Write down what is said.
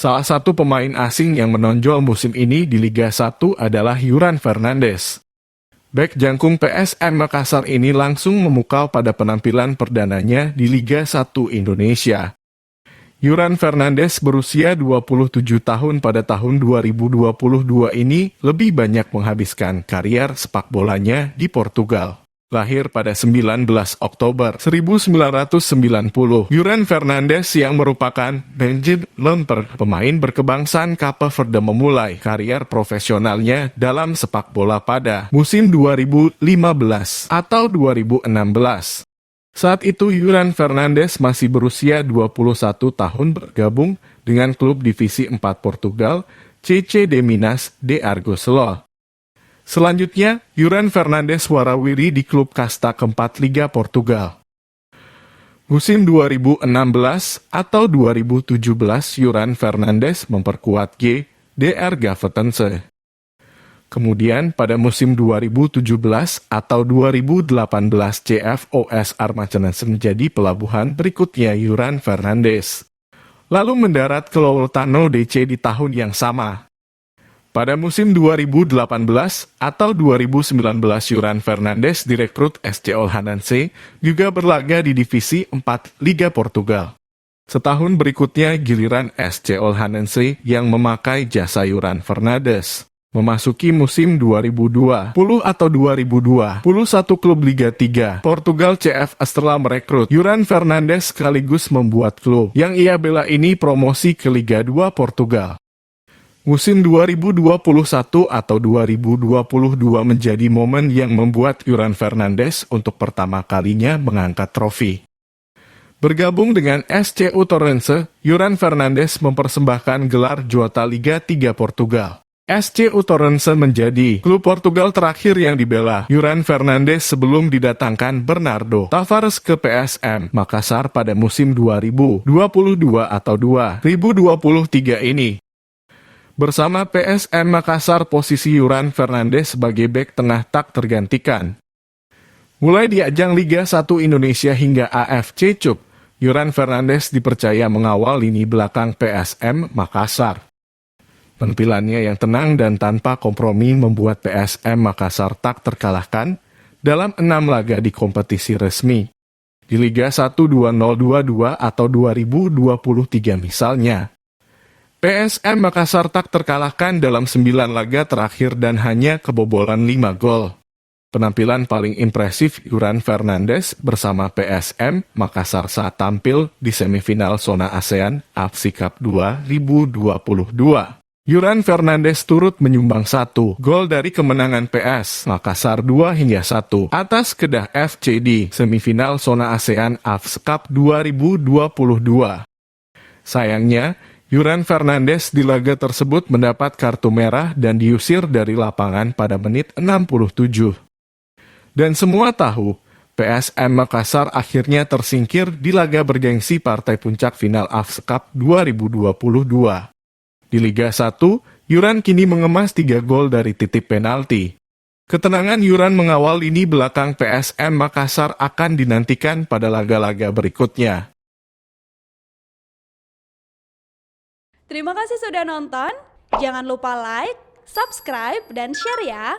Salah satu pemain asing yang menonjol musim ini di Liga 1 adalah Yuran Fernandes. Bek jangkung PSM Makassar ini langsung memukau pada penampilan perdananya di Liga 1 Indonesia. Yuran Fernandes berusia 27 tahun pada tahun 2022 ini lebih banyak menghabiskan karier sepak bolanya di Portugal. Lahir pada 19 Oktober 1990, Yuran Fernandes yang merupakan Benjin Lemper, pemain berkebangsaan Cape Verde memulai karier profesionalnya dalam sepak bola pada musim 2015 atau 2016. Saat itu Yuran Fernandes masih berusia 21 tahun bergabung dengan klub divisi 4 Portugal, CC de Minas de Argos Lol. Selanjutnya, Yuran Fernandes warawiri di klub kasta keempat Liga Portugal. Musim 2016 atau 2017, Yuran Fernandes memperkuat GDR Gavetense. Kemudian pada musim 2017 atau 2018, CFOS Armacenense menjadi pelabuhan berikutnya Yuran Fernandes. Lalu mendarat ke Lautaro DC di tahun yang sama. Pada musim 2018 atau 2019, Yuran Fernandes direkrut SC Olhanense, juga berlaga di divisi 4 Liga Portugal. Setahun berikutnya giliran SC Olhanense yang memakai jasa Yuran Fernandes. Memasuki musim 2020 atau 2021 klub Liga 3, Portugal CFS telah merekrut Yuran Fernandes sekaligus membuat klub yang ia bela ini promosi ke Liga 2 Portugal. Musim 2021 atau 2022 menjadi momen yang membuat Yuran Fernandes untuk pertama kalinya mengangkat trofi. Bergabung dengan SCU Torrense, Yuran Fernandes mempersembahkan gelar juara Liga 3 Portugal. SCU Torrense menjadi klub Portugal terakhir yang dibela Yuran Fernandes sebelum didatangkan Bernardo Tavares ke PSM Makassar pada musim 2022 atau 2023 ini. Bersama PSM Makassar, posisi Yuran Fernandes sebagai bek tengah tak tergantikan. Mulai di ajang Liga 1 Indonesia hingga AFC Cup, Yuran Fernandes dipercaya mengawal lini belakang PSM Makassar. Penampilannya yang tenang dan tanpa kompromi membuat PSM Makassar tak terkalahkan dalam 6 laga di kompetisi resmi. Di Liga 1 2022 atau 2023 misalnya. PSM Makassar tak terkalahkan dalam 9 laga terakhir dan hanya kebobolan 5 gol. Penampilan paling impresif Yuran Fernandes bersama PSM Makassar saat tampil di semifinal zona ASEAN AFC Cup 2022. Yuran Fernandes turut menyumbang 1 gol dari kemenangan PS Makassar 2-1 atas Kedah FC di semifinal zona ASEAN AFC Cup 2022. Sayangnya, Yuran Fernandes di laga tersebut mendapat kartu merah dan diusir dari lapangan pada menit 67. Dan semua tahu, PSM Makassar akhirnya tersingkir di laga bergengsi partai puncak final AFC Cup 2022. Di Liga 1, Yuran kini mengemas 3 gol dari titik penalti. Ketenangan Yuran mengawal lini belakang PSM Makassar akan dinantikan pada laga-laga berikutnya. Terima kasih sudah nonton. Jangan lupa like, subscribe, dan share ya.